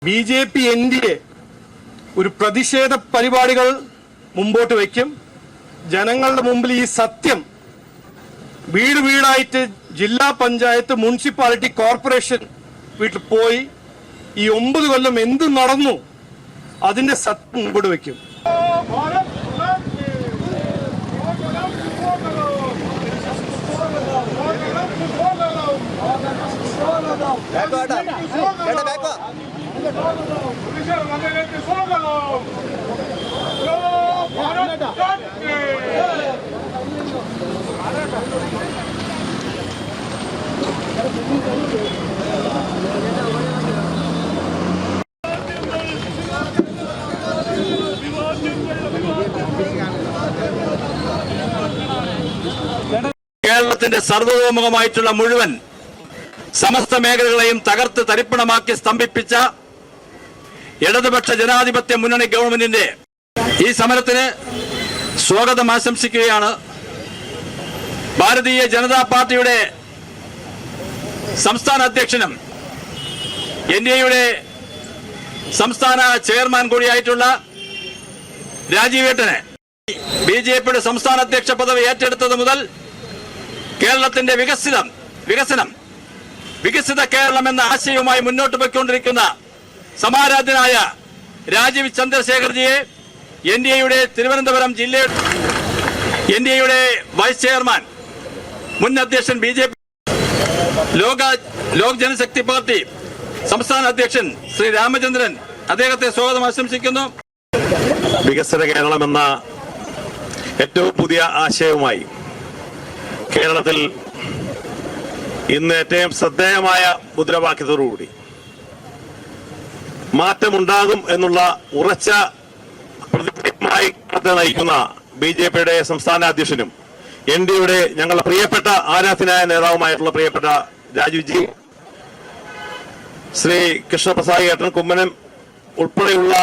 BJP NDA ഒരു പ്രതിഷേധ പരിപാടികൾ മുമ്പോട്ട് വയ്ക്കും. ജനങ്ങളുടെ മുമ്പിൽ ഈ സത്യം വീട് വീടായിട്ട് ജില്ലാ പഞ്ചായത്ത്, മുനിസിപ്പാലിറ്റി, കോർപ്പറേഷൻ വീട്ടിൽ പോയി ഈ 9 കൊല്ലം എന്ത് നടന്നു അതിന്റെ സത്യം മുമ്പോട്ട് വയ്ക്കും. കേരളത്തിന്റെ സർവതോമുഖമായിട്ടുള്ള മുഴുവൻ സമസ്ത മേഖലകളെയും തകർത്ത് തരിപ്പണമാക്കി സ്തംഭിപ്പിച്ച ഇടതുപക്ഷ ജനാധിപത്യ മുന്നണി ഗവൺമെന്റിന്റെ ഈ സമരത്തിന് സ്വാഗതം ആശംസിക്കുകയാണ്. ഭാരതീയ ജനതാ പാർട്ടിയുടെ സംസ്ഥാന അധ്യക്ഷനും NDAയുടെ സംസ്ഥാന ചെയർമാൻ കൂടിയായിട്ടുള്ള രാജീവേട്ടന് BJPയുടെ സംസ്ഥാന അധ്യക്ഷ പദവി ഏറ്റെടുത്തത് മുതൽ കേരളത്തിന്റെ വികസിത കേരളം എന്ന ആശയവുമായി മുന്നോട്ട് പോയിക്കൊണ്ടിരിക്കുന്ന സമാരാധ്യനായ രാജീവ് ചന്ദ്രശേഖർജിയെ NDAയുടെ തിരുവനന്തപുരം ജില്ലയുടെ NDAയുടെ വൈസ് ചെയർമാൻ, മുൻ അധ്യക്ഷൻ, BJP ലോക് ജനശക്തി പാർട്ടി സംസ്ഥാന അധ്യക്ഷൻ ശ്രീ രാമചന്ദ്രൻ, അദ്ദേഹത്തെ സ്വാഗതം ആശംസിക്കുന്നു. വികസിത കേരളം എന്ന ഏറ്റവും പുതിയ ആശയവുമായി കേരളത്തിൽ ഇന്ന് ഏറ്റവും ശ്രദ്ധേയമായ മുദ്രാവാക്യത്തോടുകൂടി മാറ്റമുണ്ടാകും എന്നുള്ള ഉറച്ച പ്രതിജ്ഞയുമായി നയിക്കുന്ന BJPയുടെ സംസ്ഥാന അധ്യക്ഷനും NDAയുടെ ഞങ്ങളുടെ പ്രിയപ്പെട്ട ആരാധനായ നേതാവുമായിട്ടുള്ള പ്രിയപ്പെട്ട രാജീവ്ജി, ശ്രീ കൃഷ്ണപ്രസാദ് ഏട്ടൻ, കുമ്മനം ഉൾപ്പെടെയുള്ള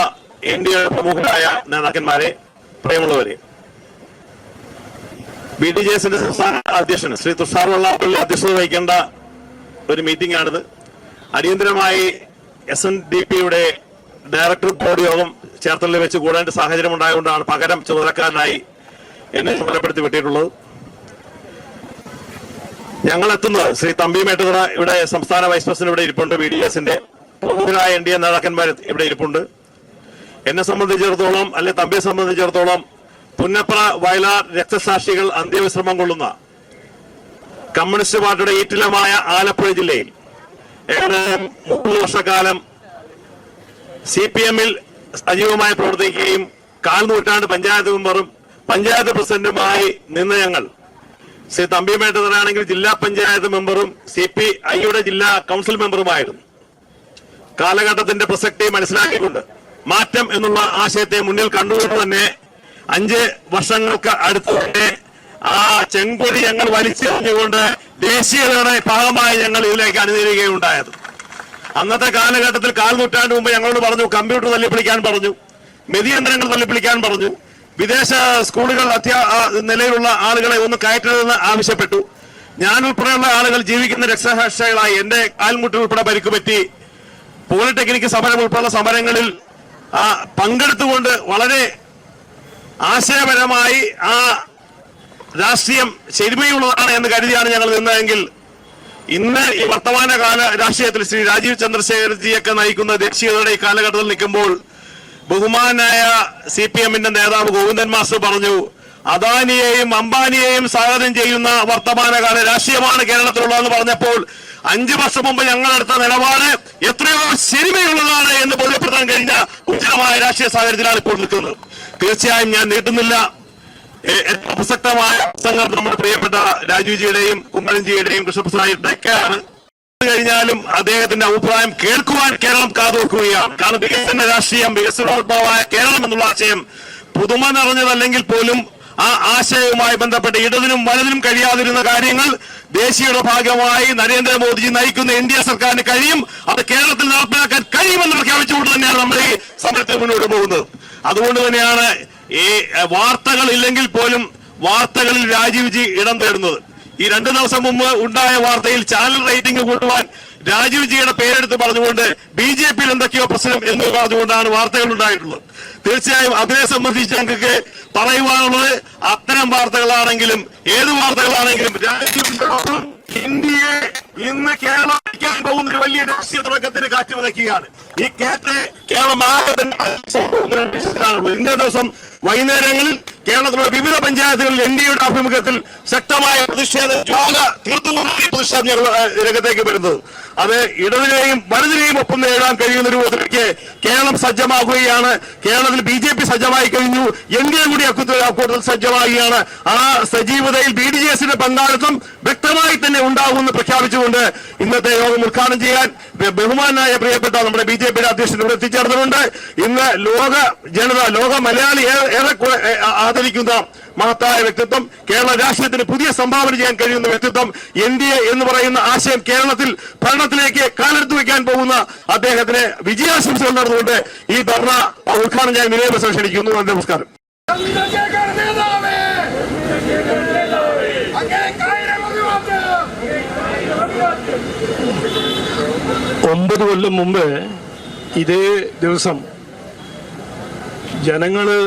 NDAയുടെ പ്രമുഖരായ നേതാക്കന്മാരെ, പ്രിയമുള്ളവരെ, BDJSന്റെ സംസ്ഥാന അധ്യക്ഷൻ ശ്രീ തുഷാർ വെള്ളാപ്പള്ളി അധ്യക്ഷത വഹിക്കേണ്ട ഒരു മീറ്റിംഗ് ആണിത്. അടിയന്തരമായി SNDPയുടെ ഡയറക്ടർ ബോർഡ് യോഗം ചേർത്തലിൽ വെച്ച് കൂടേണ്ട സാഹചര്യം ഉണ്ടായതുകൊണ്ടാണ് പകരം ചുമതലക്കാരനായി എന്നെ ചുമതലപ്പെടുത്തി വിട്ടിട്ടുള്ളത്. ഞങ്ങൾ എത്തുന്നത് ശ്രീ തമ്പി മേട്ടുതറ ഇവിടെ സംസ്ഥാന വൈസ് പ്രസിഡന്റ് ഇവിടെ ഇരിപ്പുണ്ട്. BDJSന്റെ പ്രമുഖരായ NDA നേതാക്കന്മാർ ഇവിടെ ഇരിപ്പുണ്ട്. എന്നെ സംബന്ധിച്ചിടത്തോളം, അല്ലെ തമ്പിയെ സംബന്ധിച്ചിടത്തോളം, പുന്നപ്ര വയലാർ രക്തസാക്ഷികൾ അന്ത്യവിശ്രമം കൊള്ളുന്ന കമ്മ്യൂണിസ്റ്റ് പാർട്ടിയുടെ ഈറ്റിലമായ ആലപ്പുഴ ജില്ലയിൽ ഏകദേശം 30 വർഷക്കാലം CPMൽ സജീവമായി പ്രവർത്തിക്കുകയും 4 നൂറ്റാണ്ട് പഞ്ചായത്ത് മെമ്പറും പഞ്ചായത്ത് പ്രസിഡന്റുമായി നിന്ന് ഞങ്ങൾ, ശ്രീ തമ്പി മേട്ടതറാണെങ്കിൽ ജില്ലാ പഞ്ചായത്ത് മെമ്പറും CPIയുടെ ജില്ലാ കൗൺസിൽ മെമ്പറുമായിരുന്നു. കാലഘട്ടത്തിന്റെ പ്രസക്തി മനസ്സിലാക്കിക്കൊണ്ട് മാറ്റം എന്നുള്ള ആശയത്തെ മുന്നിൽ കണ്ടുകൊണ്ട് തന്നെ 5 വർഷങ്ങൾക്ക് അടുത്ത് തന്നെ ആ ചെങ്കൊടി ഞങ്ങൾ വലിച്ചെറിഞ്ഞുകൊണ്ട് ദേശീയതയുടെ ഭാഗമായി ഞങ്ങൾ ഇതിലേക്ക് അണിനിരുകയുണ്ടായത്. അന്നത്തെ കാലഘട്ടത്തിൽ 4 നൂറ്റാണ്ട് മുമ്പ് ഞങ്ങളോട് പറഞ്ഞു, കമ്പ്യൂട്ടർ തല്ലിപ്പിടിക്കാൻ പറഞ്ഞു, മെതിയന്ത്രങ്ങൾ തല്ലിപ്പിടിക്കാൻ പറഞ്ഞു, വിദേശ സ്കൂളുകൾ നിലയിലുള്ള ആളുകളെ ഒന്ന് കയറ്റരുതെന്ന് ആവശ്യപ്പെട്ടു. ഞാൻ ഉൾപ്പെടെയുള്ള ആളുകൾ ജീവിക്കുന്ന രക്തസാക്ഷികളായി എന്റെ കാൽമുട്ട് ഉൾപ്പെടെ പരിക്കുപറ്റി പോളിടെക്നിക് സമരം ഉൾപ്പെടെയുള്ള സമരങ്ങളിൽ പങ്കെടുത്തുകൊണ്ട് വളരെ ആശയപരമായി ആ രാഷ്ട്രീയം ശരിമയുള്ളതാണ് എന്ന് കരുതിയാണ് ഞങ്ങൾ നിന്നതെങ്കിൽ ഇന്ന് ഈ വർത്തമാനകാല രാഷ്ട്രീയത്തിൽ ശ്രീ രാജീവ് ചന്ദ്രശേഖർജിയൊക്കെ നയിക്കുന്ന ദേശീയതയുടെ ഈ കാലഘട്ടത്തിൽ നിൽക്കുമ്പോൾ ബഹുമാനായ CPMന്റെ നേതാവ് ഗോവിന്ദൻ മാസ്റ്റർ പറഞ്ഞു, അദാനിയെയും അംബാനിയെയും സ്വാഗതം ചെയ്യുന്ന വർത്തമാനകാല രാഷ്ട്രീയമാണ് കേരളത്തിലുള്ളതെന്ന് പറഞ്ഞപ്പോൾ 5 വർഷം മുമ്പ് ഞങ്ങളെടുത്ത നിലപാട് എത്രയോ ശരിമയുള്ളതാണ് എന്ന് ബോധ്യപ്പെടുത്താൻ കഴിഞ്ഞ ഉചിതമായ രാഷ്ട്രീയ സാഹചര്യത്തിലാണ് ഇപ്പോൾ നിൽക്കുന്നത്. തീർച്ചയായും ഞാൻ നീട്ടുന്നില്ല. ഏറ്റവും പ്രസക്തമായ പ്രസംഗം നമ്മുടെ പ്രിയപ്പെട്ട രാജീവ്ജിയുടെയും കുമ്മനൻജിയുടെയും കൃഷ്ണപ്രസാദിയുടെയൊക്കെയാണ്. കഴിഞ്ഞാലും അദ്ദേഹത്തിന്റെ അഭിപ്രായം കേൾക്കുവാൻ കേരളം കാതോർക്കുകയാണ്. കാരണം വികസന രാഷ്ട്രീയം, വികസനോത്ഭവമായ കേരളം എന്നുള്ള ആശയം പുതുമ നിറഞ്ഞതല്ലെങ്കിൽ പോലും ആ ആശയവുമായി ബന്ധപ്പെട്ട് ഇടതിനും വലതിനും കഴിയാതിരുന്ന കാര്യങ്ങൾ ദേശീയയുടെ ഭാഗമായി നരേന്ദ്രമോദിജി നയിക്കുന്ന NDA സർക്കാരിന് കഴിയും. അത് കേരളത്തിൽ നടപ്പിലാക്കാൻ കഴിയുമെന്ന് പ്രഖ്യാപിച്ചുകൊണ്ട് തന്നെയാണ് നമ്മൾ ഈ സമരത്തിൽ മുന്നോട്ട് പോകുന്നത്. അതുകൊണ്ട് തന്നെയാണ് ഈ വാർത്തകൾ ഇല്ലെങ്കിൽ പോലും വാർത്തകളിൽ രാജീവ്ജി ഇടം തേടുന്നത്. ഈ 2 ദിവസം മുമ്പ് ഉണ്ടായ വാർത്തയിൽ ചാനൽ റേറ്റിംഗ് കൂട്ടുവാൻ രാജീവ് ജിയുടെ പേരെടുത്ത് പറഞ്ഞുകൊണ്ട് BJP-യിൽ എന്തൊക്കെയോ പ്രശ്നം എന്ന് പറഞ്ഞുകൊണ്ടാണ് വാർത്തകൾ ഉണ്ടായിട്ടുള്ളത്. തീർച്ചയായും അതിനെ സംബന്ധിച്ച് ഞങ്ങൾക്ക് പറയുവാനുള്ളത് അത്തരം വാർത്തകളാണെങ്കിലും ഏത് വാർത്തകളാണെങ്കിലും ഇന്ത്യയെ ഇന്ന് കേരളം ഭരിക്കാൻ പോകുന്ന ഒരു വലിയ രാഷ്ട്രീയ തുടക്കത്തിന് കാറ്റുവയ്ക്കുകയാണ്. ഈ കേരളം ആകെ ഇന്നേ ദിവസം വൈകുന്നേരങ്ങളിൽ കേരളത്തിലുള്ള വിവിധ പഞ്ചായത്തുകളിൽ NDAയുടെ ആഭിമുഖ്യത്തിൽ ശക്തമായ പ്രതിഷേധം ഞങ്ങൾ രംഗത്തേക്ക് വരുന്നത്. അത് ഇടതിനെയും വലതിനെയും ഒപ്പം നേടാൻ കഴിയുന്ന രൂപത്തിലേക്ക് കേരളം സജ്ജമാകുകയാണ്. കേരളത്തിൽ BJP സജ്ജമായി കഴിഞ്ഞു, NDA കൂടി അക്കൂട്ടത്തിൽ സജ്ജമാകുകയാണ്. ആ സജീവതയിൽ BDJS-ന്റെ പങ്കാളിത്തം വ്യക്തമായി തന്നെ ഉണ്ടാകുമെന്ന് പ്രഖ്യാപിച്ചുകൊണ്ട് ഇന്നത്തെ യോഗം ഉദ്ഘാടനം ചെയ്യാൻ ബഹുമാനായ പ്രിയപ്പെട്ട നമ്മുടെ BJP-യുടെ അധ്യക്ഷൻ ഇവിടെ എത്തിച്ചേർന്നിട്ടുണ്ട്. ഇന്ന് ലോക ജനത, ലോക മലയാളി ഏറെ ആദരിക്കുന്ന മഹത്തായ വ്യക്തിത്വം, കേരള രാഷ്ട്രീയത്തിന് പുതിയ സംഭാവന ചെയ്യാൻ കഴിയുന്ന വ്യക്തിത്വം, NDA എന്ന് പറയുന്ന ആശയം കേരളത്തിൽ ഭരണത്തിലേക്ക് കാലെടുത്ത് വയ്ക്കാൻ പോകുന്ന അദ്ദേഹത്തിന് വിജയാശംസകൾ നടന്നുകൊണ്ട് ഈ ധർണ ഉദ്ഘാടനം ചെയ്യാൻ വിനയപ്രസം ക്ഷണിക്കുന്നു. നമസ്കാരം. ഒമ്പത് കൊല്ലം മുമ്പ് ഇതേ ദിവസം ജനങ്ങള്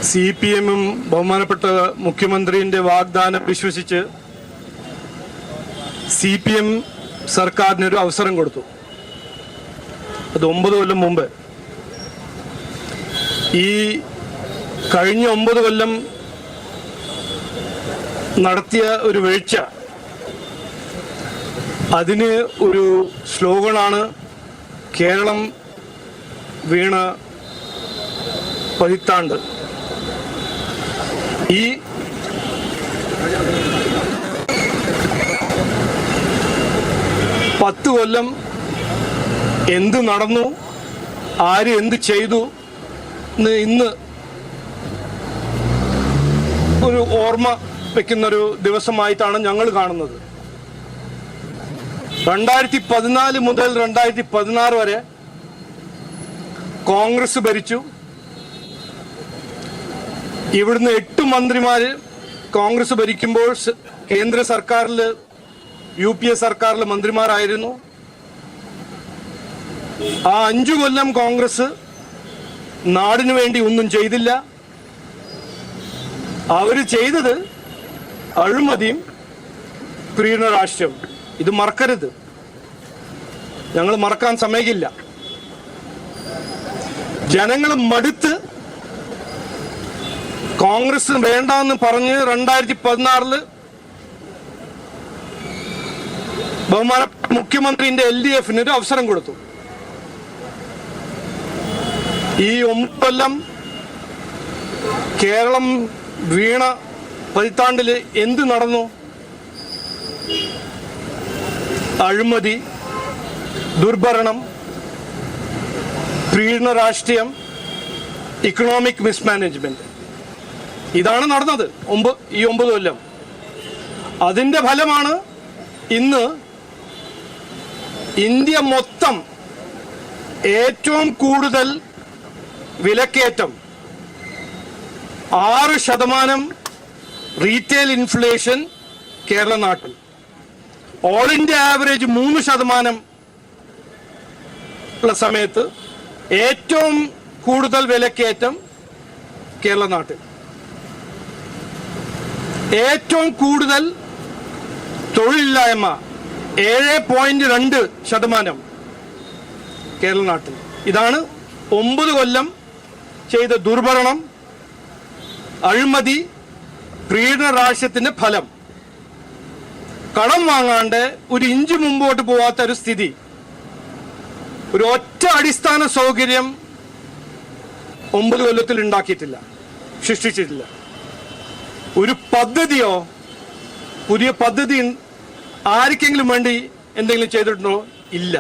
CPM-ഉം ബഹുമാനപ്പെട്ട മുഖ്യമന്ത്രിന്റെ വാഗ്ദാനം വിശ്വസിച്ച് CPM സർക്കാരിനൊരു അവസരം കൊടുത്തു. അത് 9 കൊല്ലം മുമ്പ്. ഈ കഴിഞ്ഞ 9 കൊല്ലം നടത്തിയ ഒരു വീഴ്ച, അതിന് ഒരു സ്ലോഗനാണ് കേരളം വീണ പതിറ്റാണ്ട്. ഈ 10 കൊല്ലം എന്ത് നടന്നു, ആര് എന്ത് ചെയ്തു എന്ന് ഇന്ന് ഒരു ഓർമ്മ വെക്കുന്നൊരു ദിവസമായിട്ടാണ് ഞങ്ങൾ കാണുന്നത്. 2014 മുതൽ 2016 വരെ കോൺഗ്രസ് ഭരിച്ചു. ഇവിടുന്ന് 8 മന്ത്രിമാര് കോൺഗ്രസ് ഭരിക്കുമ്പോൾ കേന്ദ്ര സർക്കാരിൽ UPA സർക്കാരിൽ മന്ത്രിമാരായിരുന്നു. ആ 5 കൊല്ലം കോൺഗ്രസ് നാടിനു വേണ്ടി ഒന്നും ചെയ്തില്ല. അവര് ചെയ്തത് അഴിമതിയും പ്രീണ രാഷ്ട്രീയം. ഇത് മറക്കരുത്, ഞങ്ങൾ മറക്കാൻ സമ്മതിക്കില്ല. ജനങ്ങൾ മടുത്ത് കോൺഗ്രസ് വേണ്ടെന്ന് പറഞ്ഞ് 2016 ബഹുമാന മുഖ്യമന്ത്രിന്റെ LDF-ന് ഒരു അവസരം കൊടുത്തു. ഈ 9 കൊല്ലം കേരളം വീണ പതിറ്റാണ്ടില് എന്ത് നടന്നു? അഴിമതി, ദുർഭരണം, പ്രീണ രാഷ്ട്രീയം, ഇക്കണോമിക് മിസ്മാനേജ്മെന്റ്. ഇതാണ് നടന്നത് ഈ 9 കൊല്ലം. അതിന്റെ ഫലമാണ് ഇന്ന് ഇന്ത്യ മൊത്തം ഏറ്റവും കൂടുതൽ വിലക്കയറ്റം, 6% റീറ്റെയിൽ ഇൻഫ്ലേഷൻ കേരള നാട്ടിൽ. ഓൾ ഇന്ത്യ ആവറേജ് 3% ഉള്ള സമയത്ത് ഏറ്റവും കൂടുതൽ വിലക്കയറ്റം കേരള നാട്ടിൽ. ഏറ്റവും കൂടുതൽ തൊഴിലില്ലായ്മ 7.2% കേരള നാട്ടിൽ. ഇതാണ് 9 കൊല്ലം ചെയ്ത ദുർഭരണം, അഴിമതി, പ്രീണന രാഷ്ട്രീയത്തിന്റെ ഫലം. കടം വാങ്ങാണ്ട് ഒരു ഇഞ്ച് മുമ്പോട്ട് പോവാത്ത ഒരു സ്ഥിതി. ഒരു ഒറ്റ അടിസ്ഥാന സൗകര്യം 9 കൊല്ലത്തിൽ ഉണ്ടാക്കിയിട്ടില്ല, സൃഷ്ടിച്ചിട്ടില്ല. ഒരു പദ്ധതിയോ പുതിയ പദ്ധതി ആർക്കെങ്കിലും വേണ്ടി എന്തെങ്കിലും ചെയ്തിട്ടുണ്ടോ? ഇല്ല.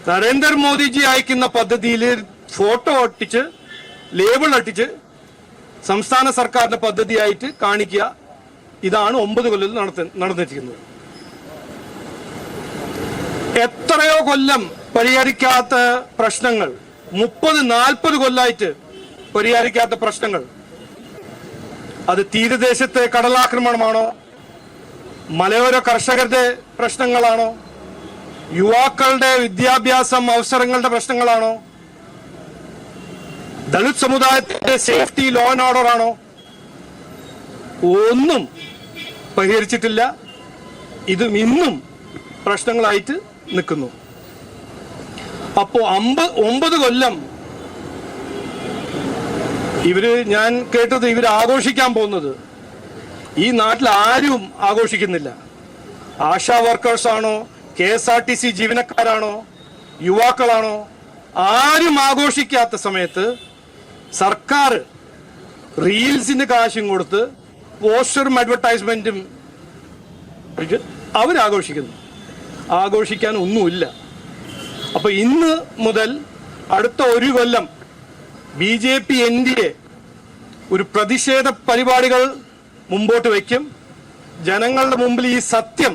നരേന്ദ്രമോദിജി അയക്കുന്ന പദ്ധതിയിൽ ഫോട്ടോ ഒട്ടിച്ച് ലേബിൾ ഒട്ടിച്ച് സംസ്ഥാന സർക്കാരിന്റെ പദ്ധതിയായിട്ട് കാണിക്കുക. ഇതാണ് 9 കൊല്ലത്തിൽ നടന്നിരിക്കുന്നത്. എത്രയോ കൊല്ലം പരിഹരിക്കാത്ത പ്രശ്നങ്ങൾ, 30-40 കൊല്ലമായിട്ട് പരിഹരിക്കാത്ത പ്രശ്നങ്ങൾ. അത് തീരദേശത്തെ കടലാക്രമണമാണോ, മലയോര കർഷകരുടെ പ്രശ്നങ്ങളാണോ, യുവാക്കളുടെ വിദ്യാഭ്യാസം അവസരങ്ങളുടെ പ്രശ്നങ്ങളാണോ? ദളിത് സമുദായത്തിന്റെ സേഫ്റ്റി, ലോ ആൻഡ് ഓർഡർ ആണോ? ഒന്നും പരിഹരിച്ചിട്ടില്ല. ഇതും ഇന്നും പ്രശ്നങ്ങളായിട്ട് നിൽക്കുന്നു. അപ്പോ 9 കൊല്ലം ഞാൻ കേട്ടത് ഇവർ ആഘോഷിക്കാൻ പോകുന്നത് ഈ നാട്ടിൽ ആരും ആഘോഷിക്കുന്നില്ല. ആശാ വർക്കേഴ്സ് ആണോ, KSRTC ജീവനക്കാരാണോ, യുവാക്കളാണോ, ആരും ആഘോഷിക്കാത്ത സമയത്ത് സർക്കാർ റീൽസിന്റെ കാശും കൊടുത്ത് പോസ്റ്ററും അഡ്വർടൈസ്മെന്റും അവരാഘോഷിക്കുന്നു. ആഘോഷിക്കാൻ ഒന്നുമില്ല. അപ്പൊ ഇന്ന് മുതൽ അടുത്ത 1 കൊല്ലം BJP NDA ഒരു പ്രതിഷേധ പരിപാടികൾ മുമ്പോട്ട് വയ്ക്കും. ജനങ്ങളുടെ മുമ്പിൽ ഈ സത്യം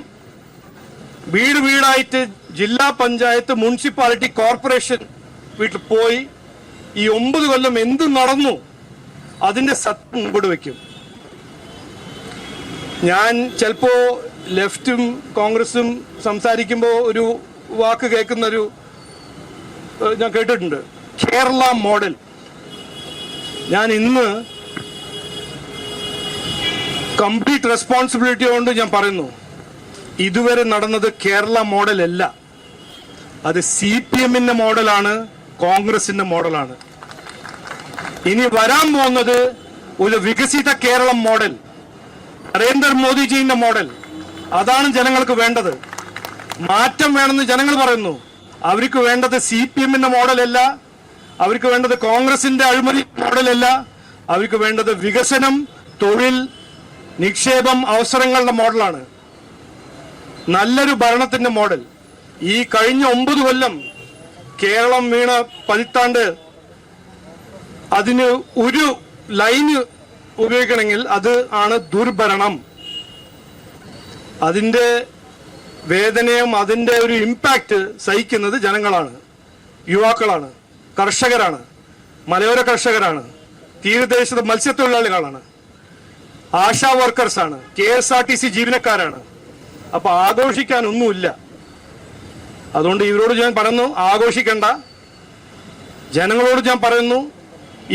വീട് വീടായിട്ട് ജില്ലാ പഞ്ചായത്ത്, മുനിസിപ്പാലിറ്റി, കോർപ്പറേഷൻ വീട്ടിൽ പോയി ഈ 9 കൊല്ലം എന്ത് നടന്നു അതിന്റെ സത്യം മുമ്പോട്ട് വയ്ക്കും. ഞാൻ ചിലപ്പോ ലെഫ്റ്റും കോൺഗ്രസും സംസാരിക്കുമ്പോൾ ഒരു വാക്ക് ഞാൻ കേട്ടിട്ടുണ്ട്, കേരള മോഡൽ. ഞാൻ ഇന്ന് കംപ്ലീറ്റ് റെസ്പോൺസിബിലിറ്റി കൊണ്ട് ഞാൻ പറയുന്നു, ഇതുവരെ നടന്നത് കേരള മോഡൽ അല്ല. അത് CPMന്റെ മോഡലാണ്, കോൺഗ്രസിന്റെ മോഡലാണ്. ഇനി വരാൻ പോകുന്നത് ഒരു വികസിത കേരളം മോഡൽ, നരേന്ദ്രമോദിജിന്റെ മോഡൽ. അതാണ് ജനങ്ങൾക്ക് വേണ്ടത്. മാറ്റം വേണമെന്ന് ജനങ്ങൾ പറയുന്നു. അവർക്ക് വേണ്ടത് CPMന്റെ മോഡലല്ല, അവർക്ക് വേണ്ടത് കോൺഗ്രസിന്റെ അഴിമതി മോഡലല്ല, അവർക്ക് വേണ്ടത് വികസനം, തൊഴിൽ, നിക്ഷേപം, അവസരങ്ങളുടെ മോഡലാണ്. നല്ലൊരു ഭരണത്തിന്റെ മോഡൽ. ഈ കഴിഞ്ഞ 9 കൊല്ലം കേരളം വീണ പതിറ്റാണ്ട്, അതിന് ഒരു ലൈന് ഉപയോഗിക്കണമെങ്കിൽ അത് ആണ് ദുർഭരണം. അതിന്റെ വേദനയും അതിന്റെ ഒരു ഇമ്പാക്ട് സഹിക്കുന്നത് ജനങ്ങളാണ്, യുവാക്കളാണ്, കർഷകരാണ്, മലയോര കർഷകരാണ്, തീരദേശ മത്സ്യത്തൊഴിലാളികളാണ്, ആശാ വർക്കേഴ്സാണ്, KSRTC ജീവനക്കാരാണ്. അപ്പൊ ആഘോഷിക്കാനൊന്നുമില്ല. അതുകൊണ്ട് ഇവരോട് ഞാൻ പറയുന്നു, ആഘോഷിക്കണ്ട. ജനങ്ങളോട് ഞാൻ പറയുന്നു,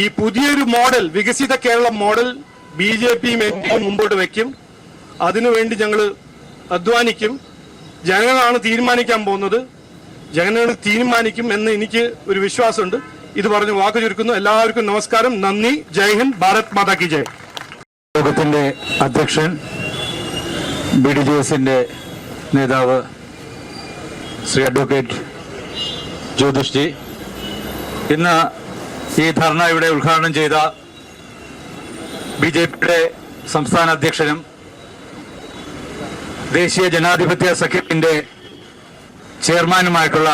ഈ പുതിയൊരു മോഡൽ, വികസിത കേരളം മോഡൽ BJP മുമ്പോട്ട് വയ്ക്കും. അതിനുവേണ്ടി ഞങ്ങൾ അധ്വാനിക്കും. ജനങ്ങളാണ് തീരുമാനിക്കാൻ പോകുന്നത്. ജനങ്ങൾ തീരുമാനിക്കും എന്ന് എനിക്ക് ഒരു വിശ്വാസമുണ്ട്. ഇത് പറഞ്ഞ് വാക്ക് ചുരുക്കുന്നു. എല്ലാവർക്കും നമസ്കാരം, നന്ദി, ജയ് ഹിന്ദ്, ഭാരത് മാതാ കി ജയ്. യോഗത്തിന്റെ അധ്യക്ഷൻ BDJSന്റെ നേതാവ് ശ്രീ അഡ്വക്കേറ്റ് ജ്യോതിഷ് ജി, ഇന്ന് ഈ ധർണ ഇവിടെ ഉദ്ഘാടനം ചെയ്ത BJPയുടെ സംസ്ഥാന അധ്യക്ഷനും ദേശീയ ജനാധിപത്യ സഖ്യത്തിന്റെ ചെയർമാനുമായിട്ടുള്ള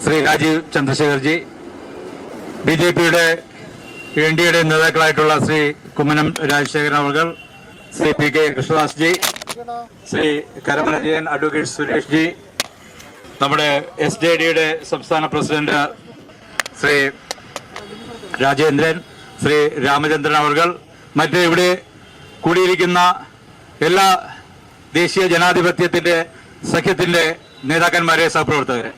ശ്രീ രാജീവ് ചന്ദ്രശേഖർജി, BJPയുടെ NDAയുടെ നേതാക്കളായിട്ടുള്ള ശ്രീ കുമ്മനം രാജശേഖരൻ അവർ, ശ്രീ PK കൃഷ്ണദാസ് ജി, ശ്രീ കരമനജയൻ, അഡ്വക്കേറ്റ് സുരേഷ് ജി, നമ്മുടെ SJDയുടെ സംസ്ഥാന പ്രസിഡന്റ് ശ്രീ രാജേന്ദ്രൻ, ശ്രീ രാമചന്ദ്രൻ അവർ, മറ്റ് ഇവിടെ കൂടിയിരിക്കുന്ന എല്ലാ ദേശീയ ജനാധിപത്യത്തിന്റെ സഖ്യത്തിന്റെ നേതാക്കന്മാരെ, സഹപ്രവർത്തകരെ.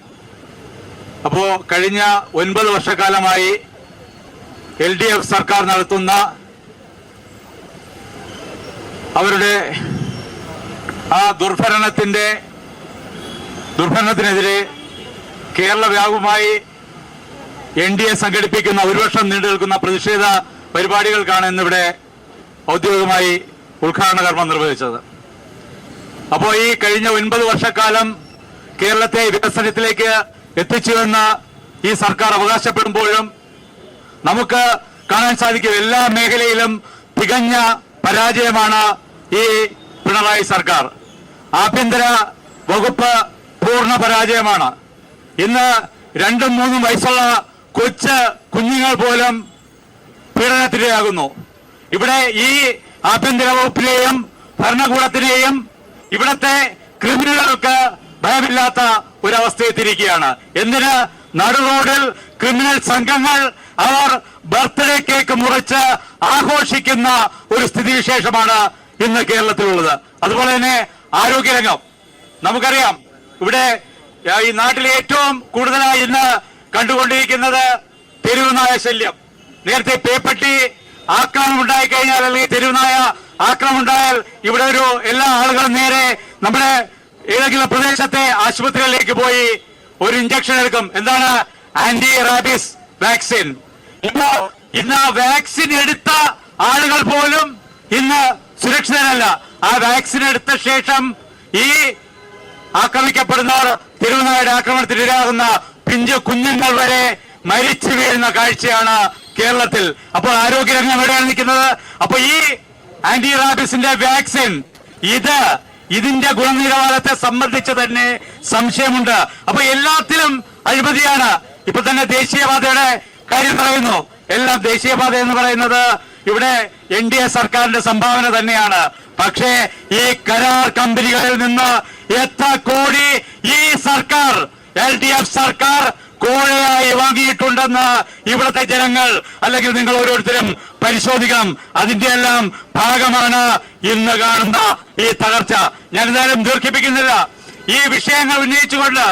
അപ്പോ കഴിഞ്ഞ 9 വർഷക്കാലമായി LDF സർക്കാർ നടത്തുന്ന അവരുടെ ആ ദുർഭരണത്തിനെതിരെ കേരള വ്യാപകമായി NDA സംഘടിപ്പിക്കുന്ന 1 വർഷം നീണ്ടു നിൽക്കുന്ന പ്രതിഷേധ പരിപാടികൾക്കാണ് ഇന്നിവിടെ ഔദ്യോഗികമായി ഉദ്ഘാടന കർമ്മം നിർവഹിച്ചത്. അപ്പോൾ ഈ കഴിഞ്ഞ 9 വർഷക്കാലം കേരളത്തെ വികസനത്തിലേക്ക് എത്തിച്ചുവെന്ന് ഈ സർക്കാർ അവകാശപ്പെടുമ്പോഴും നമുക്ക് കാണാൻ സാധിക്കും എല്ലാ മേഖലയിലും തികഞ്ഞ പരാജയമാണ് ഈ പിണറായി സർക്കാർ. ആഭ്യന്തര വകുപ്പ് പൂർണ്ണ പരാജയമാണ്. ഇന്ന് 2ഉം 3ഉം വയസ്സുള്ള കുഞ്ഞുങ്ങൾ പോലും പീഡനത്തിനിരയാകുന്നു. ഇവിടെ ഈ ആഭ്യന്തര വകുപ്പിലെയും ഭരണകൂടത്തിലെയും ഇവിടത്തെ ക്രിമിനലുകൾക്ക് ഭയമില്ലാത്ത ഒരവസ്ഥയെത്തിയിരിക്കുകയാണ്. എന്തിന്? നടുറോഡിൽ ക്രിമിനൽ സംഘങ്ങൾ അവർ ബർത്ത്ഡേ കേക്ക് മുറിച്ച് ആഘോഷിക്കുന്ന ഒരു സ്ഥിതിവിശേഷമാണ് ഇന്ന് കേരളത്തിലുള്ളത്. അതുപോലെ തന്നെ ആരോഗ്യരംഗം നമുക്കറിയാം. ഇവിടെ ഈ നാട്ടിലെ ഏറ്റവും കൂടുതലായി ഇന്ന് കണ്ടുകൊണ്ടിരിക്കുന്നത് തെരുവുനായ ശല്യം. നേരത്തെ പേപ്പട്ടി ആക്രമണം ഉണ്ടായിക്കഴിഞ്ഞാൽ അല്ലെങ്കിൽ തെരുവുനായ ആക്രമണം ഉണ്ടായാൽ ഇവിടെ എല്ലാ ആളുകളും നേരെ നമ്മുടെ ഏതെങ്കിലും പ്രദേശത്തെ ആശുപത്രികളിലേക്ക് പോയി ഒരു ഇഞ്ചക്ഷൻ എടുക്കും. എന്താണ്? Anti rabies vaccine. ഇന്ന് വാക്സിൻ എടുത്ത ആളുകൾ പോലും ഇന്ന് സുരക്ഷിതരല്ല. ആ വാക്സിൻ എടുത്ത ശേഷം ഈ ആക്രമിക്കപ്പെടുന്നവർ, തെരുവുനായുടെ ആക്രമണത്തിന് ഇരയാകുന്ന പിഞ്ചു കുഞ്ഞുങ്ങൾ വരെ മരിച്ചു വീഴുന്ന കാഴ്ചയാണ് കേരളത്തിൽ. അപ്പോൾ ആരോഗ്യരംഗം എവിടെയാണ് നിൽക്കുന്നത്? അപ്പൊ ഈ ആന്റി റാബീസിന്റെ വാക്സിൻ ഇതിന്റെ ഗുണനിലവാരത്തെ സംബന്ധിച്ച് തന്നെ സംശയമുണ്ട്. അപ്പൊ എല്ലാത്തിലും അഴിമതിയാണ്. ഇപ്പൊ തന്നെ ദേശീയപാതയുടെ കാര്യം പറയുന്നു. എല്ലാം ദേശീയപാത എന്ന് പറയുന്നത് ഇവിടെ NDA സർക്കാരിന്റെ സംഭാവന തന്നെയാണ്. പക്ഷേ ഈ കരാർ കമ്പനികളിൽ നിന്ന് എത്ര കോടി ഈ സർക്കാർ, LDF സർക്കാർ കോഴയായി വാങ്ങിയിട്ടുണ്ടെന്ന് ഇവിടുത്തെ ജനങ്ങൾ അല്ലെങ്കിൽ നിങ്ങൾ ഓരോരുത്തരും പരിശോധിക്കണം. അതിന്റെ എല്ലാം ഭാഗമാണ് ഇന്ന് കാണുന്ന ഈ തകർച്ച. ഞാൻ എന്തായാലും ദീർഘിപ്പിക്കുന്നില്ല. ഈ വിഷയങ്ങൾ ഉന്നയിച്ചുകൊണ്ട്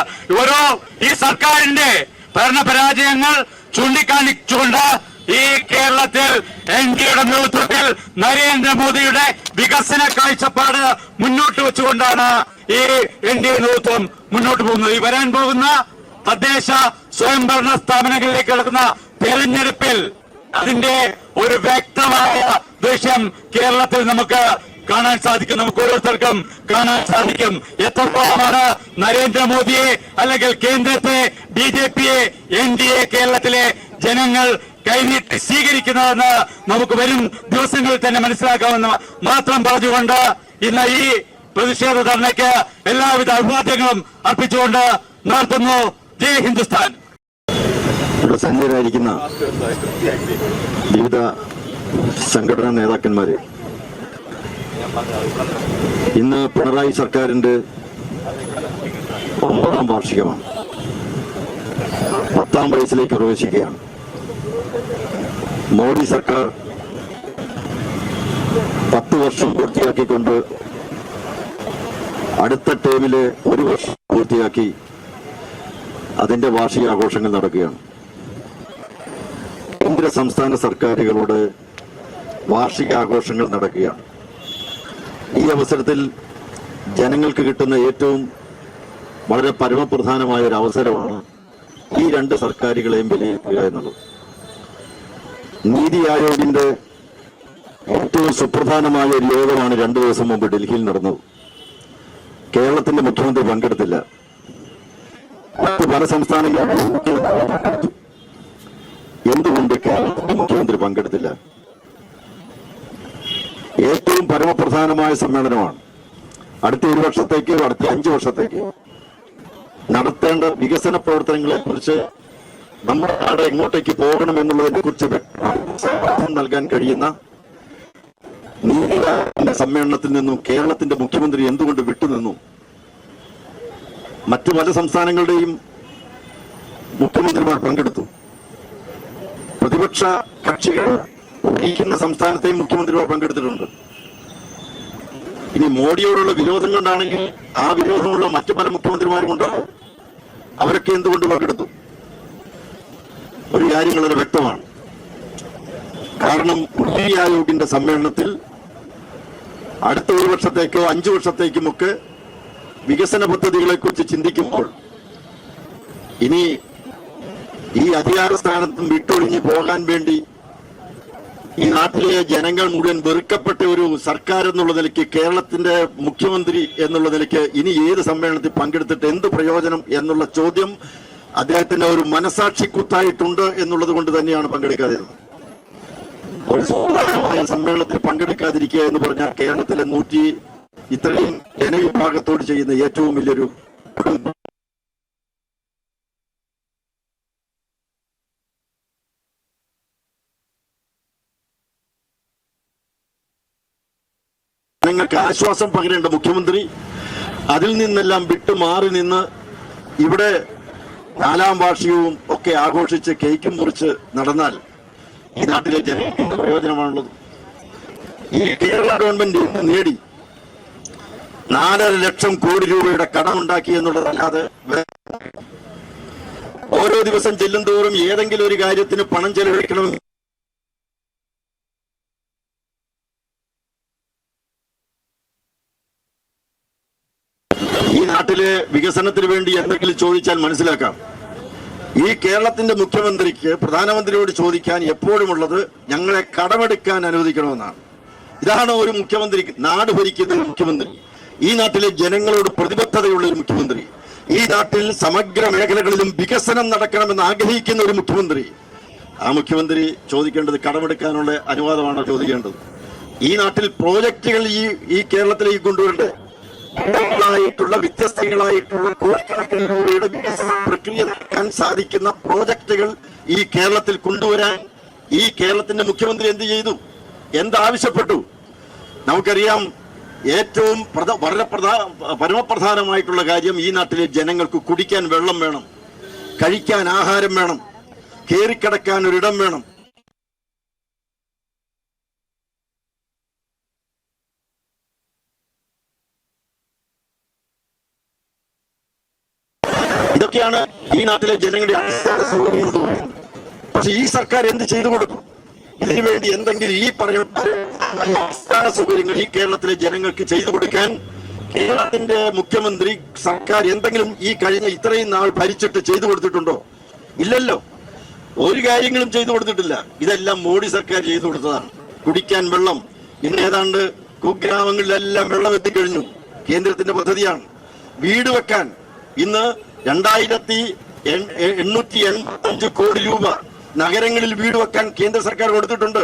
ഈ സർക്കാരിന്റെ ഭരണപരാജയങ്ങൾ ചൂണ്ടിക്കാണിച്ചുകൊണ്ട് ഈ കേരളത്തിൽ NDAയുടെ നേതൃത്വത്തിൽ നരേന്ദ്രമോദിയുടെ വികസന കാഴ്ചപ്പാട് മുന്നോട്ട് വെച്ചുകൊണ്ടാണ് ഈ NDA നേതൃത്വം മുന്നോട്ട് പോകുന്നത്. ഈ വരാൻ പോകുന്ന തദ്ദേശ സ്വയംഭരണ സ്ഥാപനങ്ങളിലേക്ക് നടക്കുന്ന തെരഞ്ഞെടുപ്പിൽ അതിന്റെ ഒരു വ്യക്തമായ ദൃശ്യം കേരളത്തിൽ നമുക്ക് കാണാൻ സാധിക്കും. നമുക്ക് ഓരോരുത്തർക്കും കാണാൻ സാധിക്കും എത്രത്തോളമാണ് നരേന്ദ്രമോദിയെ അല്ലെങ്കിൽ കേന്ദ്രത്തെ, BJPയെ, NDA കേരളത്തിലെ ജനങ്ങൾ കൈനീട്ടി സ്വീകരിക്കുന്നതെന്ന് നമുക്ക് വരും ദിവസങ്ങളിൽ തന്നെ മനസ്സിലാക്കാമെന്ന് മാത്രം പറഞ്ഞുകൊണ്ട് ഇന്ന് ഈ പ്രതിഷേധ ധർണയ്ക്ക് എല്ലാവിധ അഭിവാദ്യങ്ങളും അർപ്പിച്ചുകൊണ്ട് നടത്തുന്നു. ജയ് ഹിന്ദുസ്ഥാൻ. ഇവിടെ സന്നിധരായിരിക്കുന്ന വിവിധ സംഘടനാ നേതാക്കന്മാരെ, ഇന്ന് പിണറായി സർക്കാരിന്റെ 9ാം വാർഷികമാണ്. 10ാം വയസ്സിലേക്ക് പ്രവേശിക്കുകയാണ്. മോഡി സർക്കാർ 10 വർഷം പൂർത്തിയാക്കിക്കൊണ്ട് അടുത്ത ടേമില് 1 വർഷം പൂർത്തിയാക്കി അതിന്റെ വാർഷികാഘോഷങ്ങൾ നടക്കുകയാണ്. കേന്ദ്ര സംസ്ഥാന സർക്കാരുകളോട് വാർഷികാഘോഷങ്ങൾ നടക്കുകയാണ്. ഈ അവസരത്തിൽ ജനങ്ങൾക്ക് കിട്ടുന്ന ഏറ്റവും വളരെ പരമപ്രധാനമായ ഒരു അവസരമാണ് ഈ 2 സർക്കാരുകളെയും വിലയിരുത്തുക എന്നുള്ളത്. നീതി ആയോഗിന്റെ ഏറ്റവും സുപ്രധാനമായ ഒരു യോഗമാണ് 2 ദിവസം മുമ്പ് ഡൽഹിയിൽ നടന്നത്. കേരളത്തിന്റെ മുഖ്യമന്ത്രി പങ്കെടുത്തില്ല. മറ്റു പല സംസ്ഥാനങ്ങളിലും എന്തുകൊണ്ട് കേരളത്തിന്റെ മുഖ്യമന്ത്രി പങ്കെടുത്തില്ല? ഏറ്റവും പരമപ്രധാനമായ സമ്മേളനമാണ്. അടുത്ത 1 വർഷത്തേക്കോ അടുത്ത 5 വർഷത്തേക്കോ നടത്തേണ്ട വികസന പ്രവർത്തനങ്ങളെ കുറിച്ച് നമ്മുടെ നാട് എങ്ങോട്ടേക്ക് പോകണം എന്നുള്ളതിനെ കുറിച്ച് നൽകാൻ കഴിയുന്ന നീതി ആയോഗിന്റെ സമ്മേളനത്തിൽ നിന്നും കേരളത്തിന്റെ മുഖ്യമന്ത്രി എന്തുകൊണ്ട് വിട്ടുനിന്നു? മറ്റു പല സംസ്ഥാനങ്ങളുടെയും മുഖ്യമന്ത്രിമാർ പങ്കെടുത്തു. പ്രതിപക്ഷ കക്ഷികൾ ഭരിക്കുന്ന സംസ്ഥാനത്തെയും മുഖ്യമന്ത്രിമാർ പങ്കെടുത്തിട്ടുണ്ട്. ഇനി മോഡിയോടുള്ള വിരോധം കൊണ്ടാണെങ്കിൽ ആ വിരോധമുള്ള മറ്റു പല മുഖ്യമന്ത്രിമാരും ഉണ്ടാകും. അവരൊക്കെ എന്തുകൊണ്ട് പങ്കെടുത്തു? ഒരു കാര്യം വളരെ വ്യക്തമാണ്. കാരണം നീതി ആയോഗിന്റെ സമ്മേളനത്തിൽ അടുത്ത 1 വർഷത്തേക്കോ 5 വർഷത്തേക്കുമൊക്കെ വികസന പദ്ധതികളെ കുറിച്ച് ചിന്തിക്കുമ്പോൾ ഇനി ഈ അധികാര സ്ഥാനത്തും വിട്ടൊഴിഞ്ഞ് പോകാൻ വേണ്ടി ഈ നാട്ടിലെ ജനങ്ങൾ മുഴുവൻ വെറുക്കപ്പെട്ട ഒരു സർക്കാർ എന്നുള്ള നിലയ്ക്ക്, കേരളത്തിന്റെ മുഖ്യമന്ത്രി എന്നുള്ള നിലയ്ക്ക് ഇനി ഏത് സമ്മേളനത്തിൽ പങ്കെടുത്തിട്ട് എന്ത് പ്രയോജനം എന്നുള്ള ചോദ്യം അദ്ദേഹത്തിന്റെ ഒരു മനസാക്ഷി കുത്തായിട്ടുണ്ട് എന്നുള്ളത് കൊണ്ട് തന്നെയാണ് പങ്കെടുക്കാതിരുന്നത്. ഒരു സുപ്രധാനമായ സമ്മേളനത്തിൽ പങ്കെടുക്കാതിരിക്കുക എന്ന് പറഞ്ഞാൽ കേരളത്തിലെ ഇത്രയും ജനവിഭാഗത്തോട് ചെയ്യുന്ന ഏറ്റവും വലിയൊരു ജനങ്ങൾക്ക് ആശ്വാസം പകരേണ്ട മുഖ്യമന്ത്രി അതിൽ നിന്നെല്ലാം വിട്ടുമാറി നിന്ന് ഇവിടെ 4ാം വാർഷികവും ഒക്കെ ആഘോഷിച്ച് കേക്കും മുറിച്ച് നടന്നാൽ ഈ നാട്ടിലെ ജനങ്ങൾക്ക് പ്രയോജനമാണുള്ളത്. ഈ കേരള ഗവൺമെന്റ് നേടി 4.5 ലക്ഷം കോടി രൂപയുടെ കടമുണ്ടാക്കി എന്നുള്ളതല്ലാതെ ഓരോ ദിവസം ചെല്ലും തോറും ഏതെങ്കിലും ഒരു കാര്യത്തിന് പണം ചെലവഴിക്കണം. ഈ നാട്ടിലെ വികസനത്തിന് വേണ്ടി എന്തെങ്കിലും ചോദിച്ചാൽ മനസ്സിലാക്കാം. ഈ കേരളത്തിന്റെ മുഖ്യമന്ത്രിക്ക് പ്രധാനമന്ത്രിയോട് ചോദിക്കാൻ എപ്പോഴുമുള്ളത് ഞങ്ങളെ കടമെടുക്കാൻ അനുവദിക്കണമെന്നാണ്. ഇതാണ് ഒരു മുഖ്യമന്ത്രി, നാട് ഭരിക്കുന്ന ഒരു മുഖ്യമന്ത്രി, ഈ നാട്ടിലെ ജനങ്ങളോട് പ്രതിബദ്ധതയുള്ള ഒരു മുഖ്യമന്ത്രി, ഈ നാട്ടിൽ സമഗ്ര മേഖലകളിലും വികസനം നടക്കണമെന്ന് ആഗ്രഹിക്കുന്ന ഒരു മുഖ്യമന്ത്രി. ആ മുഖ്യമന്ത്രി ചോദിക്കേണ്ടത് കടമെടുക്കാനുള്ള അനുവാദമാണോ ചോദിക്കേണ്ടത്? ഈ നാട്ടിൽ പ്രോജക്റ്റുകൾ ഈ കേരളത്തിലേക്ക് കൊണ്ടുവരേണ്ടത് വ്യത്യസ്തങ്ങളായിട്ടുള്ള കോടിക്കണക്കിന് രൂപയുടെ വികസന പ്രക്രിയ നടക്കാൻ സാധിക്കുന്ന പ്രോജക്റ്റുകൾ ഈ കേരളത്തിൽ കൊണ്ടുവരാൻ ഈ കേരളത്തിന്റെ മുഖ്യമന്ത്രി എന്ത് ചെയ്തു, എന്താവശ്യപ്പെട്ടു? നമുക്കറിയാം, ഏറ്റവും വളരെ പരമപ്രധാനമായിട്ടുള്ള കാര്യം ഈ നാട്ടിലെ ജനങ്ങൾക്ക് കുടിക്കാൻ വെള്ളം വേണം, കഴിക്കാൻ ആഹാരം വേണം, കേറിക്കിടക്കാൻ ഒരിടം വേണം. ഇതൊക്കെയാണ് ഈ നാട്ടിലെ ജനങ്ങളുടെ അടിസ്ഥാന സൗകര്യങ്ങൾ. പക്ഷെ ഈ സർക്കാർ എന്ത് ചെയ്തു കൊടുക്കും? ഇതിനു വേണ്ടി എന്തെങ്കിലും ഈ പറയുന്ന അടിസ്ഥാന സൗകര്യങ്ങൾ ഈ കേരളത്തിലെ ജനങ്ങൾക്ക് ചെയ്തു കൊടുക്കാൻ കേരളത്തിന്റെ മുഖ്യമന്ത്രി, സർക്കാർ എന്തെങ്കിലും ഈ കഴിഞ്ഞ ഇത്രയും നാൾ ഭരിച്ചിട്ട് ചെയ്തു കൊടുത്തിട്ടുണ്ടോ? ഇല്ലല്ലോ, ഒരു കാര്യങ്ങളും ചെയ്തു കൊടുത്തിട്ടില്ല. ഇതെല്ലാം മോഡി സർക്കാർ ചെയ്തു കൊടുത്തതാണ്. കുടിക്കാൻ വെള്ളം ഇന്ന് ഏതാണ്ട് കുഗ്രാമങ്ങളിലെല്ലാം വെള്ളം എത്തിക്കഴിഞ്ഞു, കേന്ദ്രത്തിന്റെ പദ്ധതിയാണ്. വീട് വെക്കാൻ ഇന്ന് 2885 കോടി രൂപ നഗരങ്ങളിൽ വീട് വെക്കാൻ കേന്ദ്ര സർക്കാർ കൊടുത്തിട്ടുണ്ട്.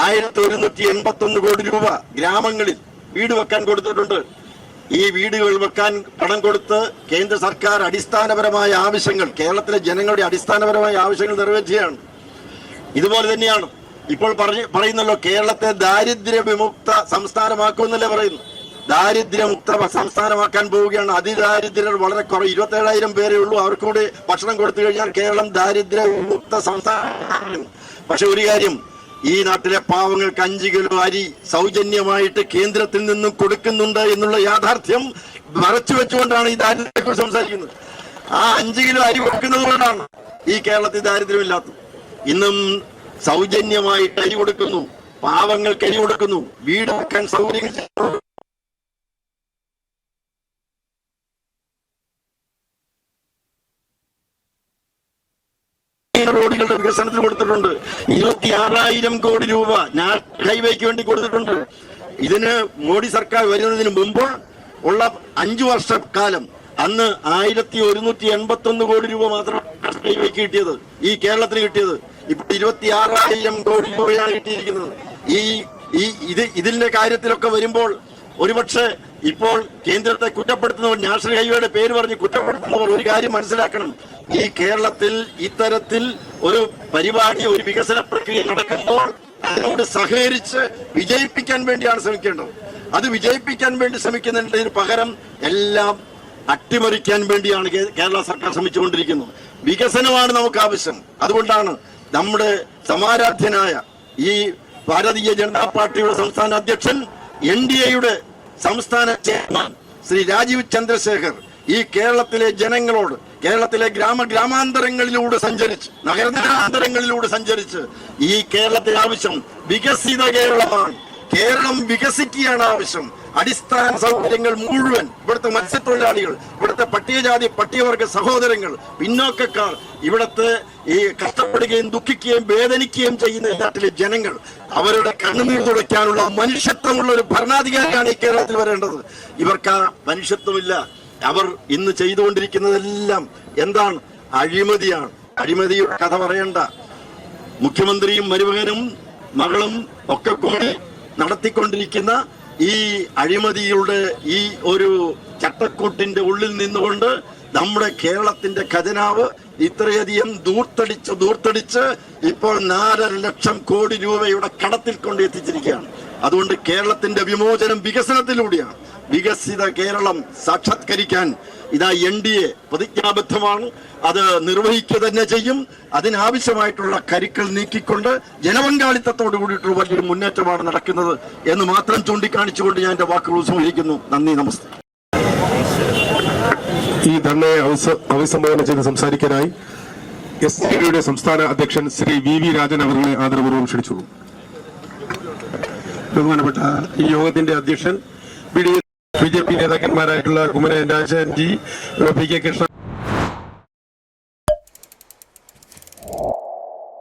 1181 കോടി രൂപ ഗ്രാമങ്ങളിൽ വീട് വെക്കാൻ കൊടുത്തിട്ടുണ്ട്. ഈ വീടുകൾ വെക്കാൻ പണം കൊടുത്ത് കേന്ദ്ര സർക്കാർ അടിസ്ഥാനപരമായ ആവശ്യങ്ങൾ, കേരളത്തിലെ ജനങ്ങളുടെ അടിസ്ഥാനപരമായ ആവശ്യങ്ങൾ നിറവേറ്റുകയാണ്. ഇതുപോലെ തന്നെയാണ് ഇപ്പോൾ പറയുന്നല്ലോ, കേരളത്തെ ദാരിദ്ര്യ വിമുക്ത സംസ്ഥാനമാക്കുമെന്നല്ലേ പറയുന്നു. ദാരിദ്ര്യമുക്ത സംസ്ഥാനമാക്കാൻ പോവുകയാണ്. അതിദാരിദ്ര്യർ വളരെ കുറവ്, 27,000 പേരേ ഉള്ളൂ. അവർക്കൂടി ഭക്ഷണം കൊടുത്തു കഴിഞ്ഞാൽ കേരളം ദാരിദ്ര്യ വിമുക്ത സംസ്ഥാനം. പക്ഷെ ഒരു കാര്യം, ഈ നാട്ടിലെ പാവങ്ങൾക്ക് 5 കിലോ അരി സൗജന്യമായിട്ട് കേന്ദ്രത്തിൽ നിന്നും കൊടുക്കുന്നുണ്ട് എന്നുള്ള യാഥാർത്ഥ്യം മറച്ചു വെച്ചുകൊണ്ടാണ് ഈ ദാരിദ്ര്യത്തെക്കുറിച്ച് സംസാരിക്കുന്നത്. ആ 5 കിലോ അരി കൊടുക്കുന്നത് കൊണ്ടാണ് ഈ കേരളത്തിൽ ദാരിദ്ര്യമില്ലാത്തത്. ഇന്നും സൗജന്യമായിട്ട് അരി കൊടുക്കുന്നു, പാവങ്ങൾക്ക് അരി കൊടുക്കുന്നു, വീട് വെക്കാൻ സൗകര്യം റോഡുകളുടെ വികസനത്തിന് കൊടുത്തിട്ടുണ്ട്. 26,000 കോടി രൂപ ഹൈവേക്ക് വേണ്ടി കൊടുത്തിട്ടുണ്ട്. ഇതിന് മോഡി സർക്കാർ വരുന്നതിന് മുമ്പ് ഉള്ള 5 വർഷക്കാലം അന്ന് 1181 കോടി രൂപ മാത്രം ഹൈവേക്ക് കിട്ടിയത്, ഈ കേരളത്തിന് കിട്ടിയത്. ഇപ്പൊ 26,000 കോടി രൂപയാണ് കിട്ടിയിരിക്കുന്നത്. ഇതിന്റെ കാര്യത്തിലൊക്കെ വരുമ്പോൾ ഒരുപക്ഷെ ഇപ്പോൾ കേന്ദ്രത്തെ കുറ്റപ്പെടുത്തുന്നവർ, നാഷണൽ ഹൈവേയുടെ പേര് പറഞ്ഞ് കുറ്റപ്പെടുത്തുന്നവർ ഒരു കാര്യം മനസ്സിലാക്കണം. ഈ കേരളത്തിൽ ഇത്തരത്തിൽ ഒരു പരിപാടി, ഒരു വികസന പ്രക്രിയ നടക്കുമ്പോൾ അതിനോട് സഹകരിച്ച് വിജയിപ്പിക്കാൻ വേണ്ടിയാണ് ശ്രമിക്കേണ്ടത്. അത് വിജയിപ്പിക്കാൻ വേണ്ടി ശ്രമിക്കുന്നതിന് പകരം എല്ലാം അട്ടിമറിക്കാൻ വേണ്ടിയാണ് കേരള സർക്കാർ ശ്രമിച്ചുകൊണ്ടിരിക്കുന്നത്. വികസനമാണ് നമുക്ക് ആവശ്യം. അതുകൊണ്ടാണ് നമ്മുടെ സമാരാധ്യനായ ഈ ഭാരതീയ ജനതാ പാർട്ടിയുടെ സംസ്ഥാന അധ്യക്ഷൻ, NDAയുടെ സംസ്ഥാന ചെയർമാൻ ശ്രീ രാജീവ് ചന്ദ്രശേഖർ ഈ കേരളത്തിലെ ജനങ്ങളോട്, കേരളത്തിലെ ഗ്രാമാന്തരങ്ങളിലൂടെ സഞ്ചരിച്ച്, നഗരാന്തരങ്ങളിലൂടെ സഞ്ചരിച്ച് ഈ കേരളത്തിന് ആവശ്യം വികസിത കേരളമാണ്. കേരളം വികസിക്കുകയാണ് ആവശ്യം. അടിസ്ഥാന സൗകര്യങ്ങൾ മുഴുവൻ ഇവിടുത്തെ മത്സ്യത്തൊഴിലാളികൾ, ഇവിടുത്തെ പട്ടികജാതി പട്ടികവർഗ സഹോദരങ്ങൾ, പിന്നോക്കക്കാർ, ഇവിടുത്തെ ഈ കഷ്ടപ്പെടുകയും ദുഃഖിക്കുകയും വേദനിക്കുകയും ചെയ്യുന്ന നാട്ടിലെ ജനങ്ങൾ, അവരുടെ കണ്ണുനീർ തുടയ്ക്കാനുള്ള മനുഷ്യത്വമുള്ള ഒരു ഭരണാധികാരിയാണ് ഈ കേരളത്തിൽ വരേണ്ടത്. ഇവർക്ക് ആ മനുഷ്യത്വമില്ല. അവർ ഇന്ന് ചെയ്തുകൊണ്ടിരിക്കുന്നതെല്ലാം എന്താണ്? അഴിമതിയാണ്. അഴിമതിയുടെ കഥ പറയണ്ട. മുഖ്യമന്ത്രിയും മരുമകനും മകളും ഒക്കെ കൂടി നടത്തിക്കൊണ്ടിരിക്കുന്ന ഈ അഴിമതിയുടെ ഈ ഒരു ചട്ടക്കൂട്ടിന്റെ ഉള്ളിൽ നിന്നുകൊണ്ട് നമ്മുടെ കേരളത്തിന്റെ ഖജനാവ് ഇത്രയധികം ദൂർത്തടിച്ച് ഇപ്പോൾ 4.5 ലക്ഷം കോടി രൂപയുടെ കടത്തിൽ കൊണ്ട് എത്തിച്ചിരിക്കുകയാണ്. അതുകൊണ്ട് കേരളത്തിന്റെ വിമോചനം വികസനത്തിലൂടെയാണ്. വികസിത കേരളം സാക്ഷാത്കരിക്കാൻ ഇതാ NDA പ്രതിജ്ഞാബദ്ധമാണ്. അത് നിർവഹിക്കുക തന്നെ ചെയ്യും. അതിനാവശ്യമായിട്ടുള്ള കരുക്കൾ നീക്കിക്കൊണ്ട് ജനപങ്കാളിത്തത്തോടു കൂടിയിട്ടുള്ള വലിയൊരു മുന്നേറ്റമാണ് നടക്കുന്നത് എന്ന് മാത്രം ചൂണ്ടിക്കാണിച്ചുകൊണ്ട് ഞാൻ എന്റെ വാക്കുകൾ ഉപസംഹരിക്കുന്നു. നന്ദി, നമസ്തേ. ഈ ധർണയെ അഭിസംബോധന ചെയ്ത് സംസാരിക്കാനായി SDയുടെ സംസ്ഥാന അധ്യക്ഷൻ ശ്രീ VV രാജൻ അവരുടെ ആദരപൂർവ്വം ക്ഷണിച്ചു. ബഹുമാനപ്പെട്ട ഈ യോഗത്തിന്റെ അധ്യക്ഷൻ BJP നേതാക്കന്മാരായിട്ടുള്ള കുമ്മനം രാജൻ ജി, PK കൃഷ്ണ